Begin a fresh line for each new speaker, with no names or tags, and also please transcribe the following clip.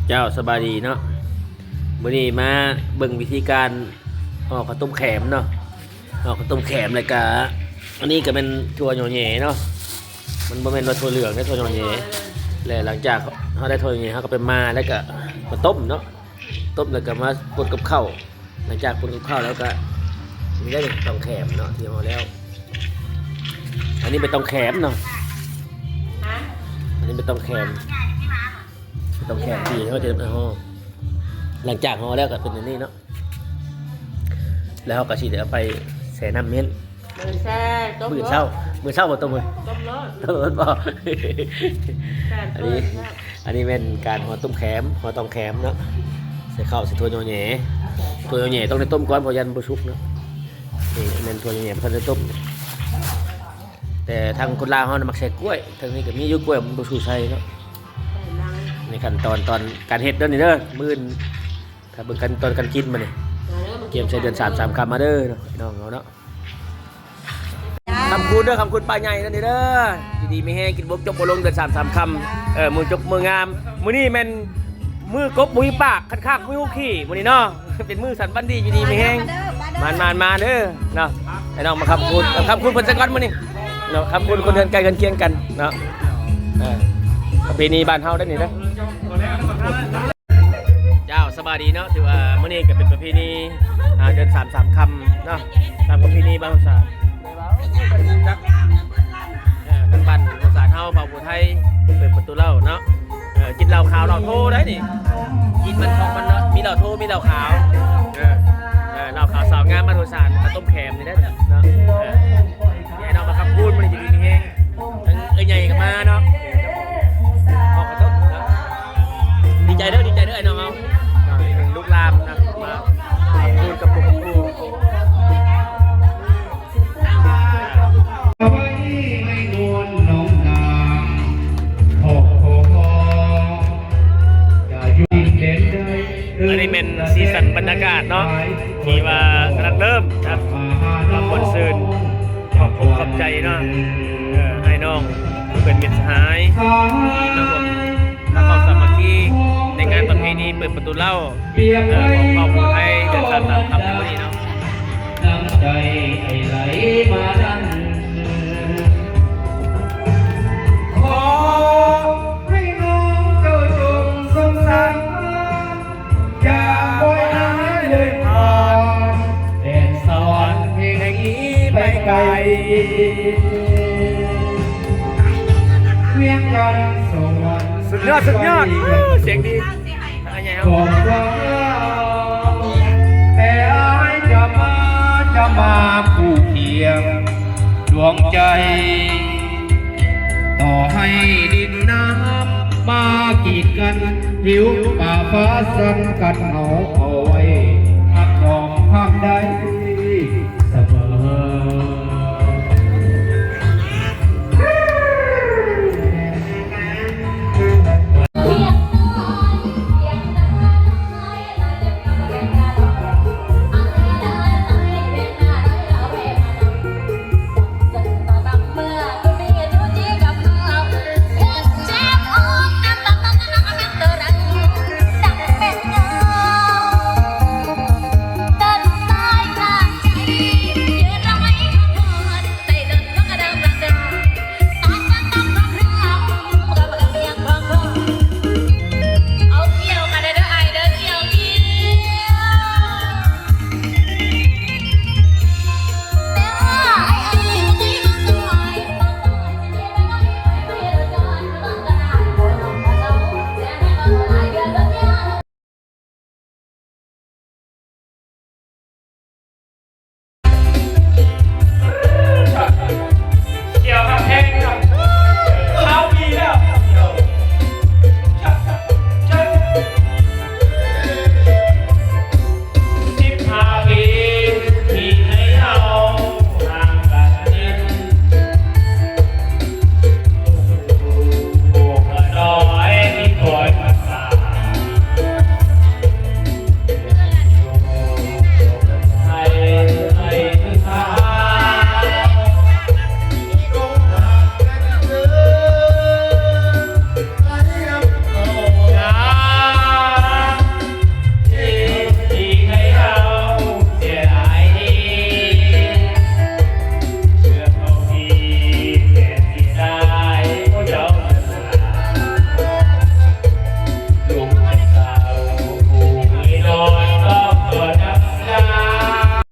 เจ้าสบายดีเนาะมื้อนี้มาเบิ่งวิธีการห่อข้าวต้มแขมเนาะห่อข้าวต้มแขมเลยกะอันนี้ก็เป็นถั่วหน่อแหน่เนาะมันบ่แม่นว่าถั่วเหลืองนะถั่วหน่อแหน่แล้วหลังจากเฮาได้ถั่วหน่อแหน่เฮาก็ไปมาแล้วก็มาต้มเนาะต้มแล้วก็มาปนกับข้าวหลังจากปนกับข้าวแล้วก็มีได้เป็นต้องแขมเนาะที่ห่อแล้วอันนี้เป็นต้องแขมเนาะอันนี้เป็นต้องแขมต้องแขมดีเขาจะห่อหลังจากห่อแล้วก็เป็นอย่างนี้เนาะแล้วเขาก็ฉีดเอาไปใส่น้ำเม้นมือเช้าบ่ต้มเลยต้มรสบ่อันนี้เป็นการห่อต้มแขมห่อต้องแขมเนาะใส่ข้าวใส่ถั่วหน่อแหน่ต้องได้ต้มก่อนเพราะยันบ่สุกเนาะนี่เป็นถั่วหน่อแหน่เพิ่นได้ต้มแต่ทางคนลาวเขามักใส่กล้วยทางนี้ก็มีอยู่กล้วยมันบ่สู้ใส่เนาะในขั้นตอนการเฮ็ดเด้อนี่เด้อมื้อถ้าเบิ่งขั้นตอนการกินมานี่เกี่ยมใช้เดือน3 คำมาเด้อเนาะน้องเอาเนาะคำคุณเด้อคำคุณปลาใหญ่นั่นนี่เด้อดีๆไม่แห้งกินบกจบบ่ลงเดือน3 คำมือจบมืองามมื้อนี้แม่นมือกบมุ้ยปากคันคากมุ้ยหูขี้มื้อนี้เนาะเป็นมือสันบันดีดีไม่แห้งมาเด้อเนาะไอ้น้องมาคำคุณเพิ่นซะก่อนมื้อนี้เนาะคำคุณคนเดินไกลกันเคียงกันเนาะประเพณีบ้านเฮาได้นี่เด้อเจ้าสบายดีเนาะถือว่ามื้อนี้ก็เป็นประเพณีเดือน3 คำเนาะตามประเพณีบ้านภาษาทางบ้านภาษาเฮาเผ่าผู้ไทยเปิดประตูเหล้าเนาะกินเหล้าขาวเหล้าโทได้นี่กินมันของมันเนาะมีเหล้าโทมีเหล้าขาวเหล้าขาวสาวงามบ้านภาษาต้มแขมนี่ได้เนาะนี่เนาะมาคำพูดมันจะดีนี่แห้งทั้งใหญ่กันมาเนาะออกกระทบดีใจเด้อไอ้น้องเอาลูกลามนะมาพูดกับผมอันนี้เป็นสีสันบรรยากาศเนาะที่ว่ากำลังเริ่มครับคนซื่นขอบใจเนาะไอ้น้องเป็นมิตรสหายที่มาร่วมทำความสามัคคีในงานประเพณีเปิดประตูเหล้าของครอบครัวไทยเดือน3 คำในวันนี้เนาะน้ำใจไหลมาดันขอให้น้องเจ้าจงสงสารอย่าปล่อยให้เลยผ่านแดนสวรรค์แห่งนี้ไปไกลเวียงจันทร์สวรรค์สุดยอดเสียงดีบอกว่าแต่อายจะมาผู้เคียงดวงใจต่อให้ดินน้ำมากีดกันผิวป่าฟ้าสั่นกันเอาไว้หักดองห้ามได้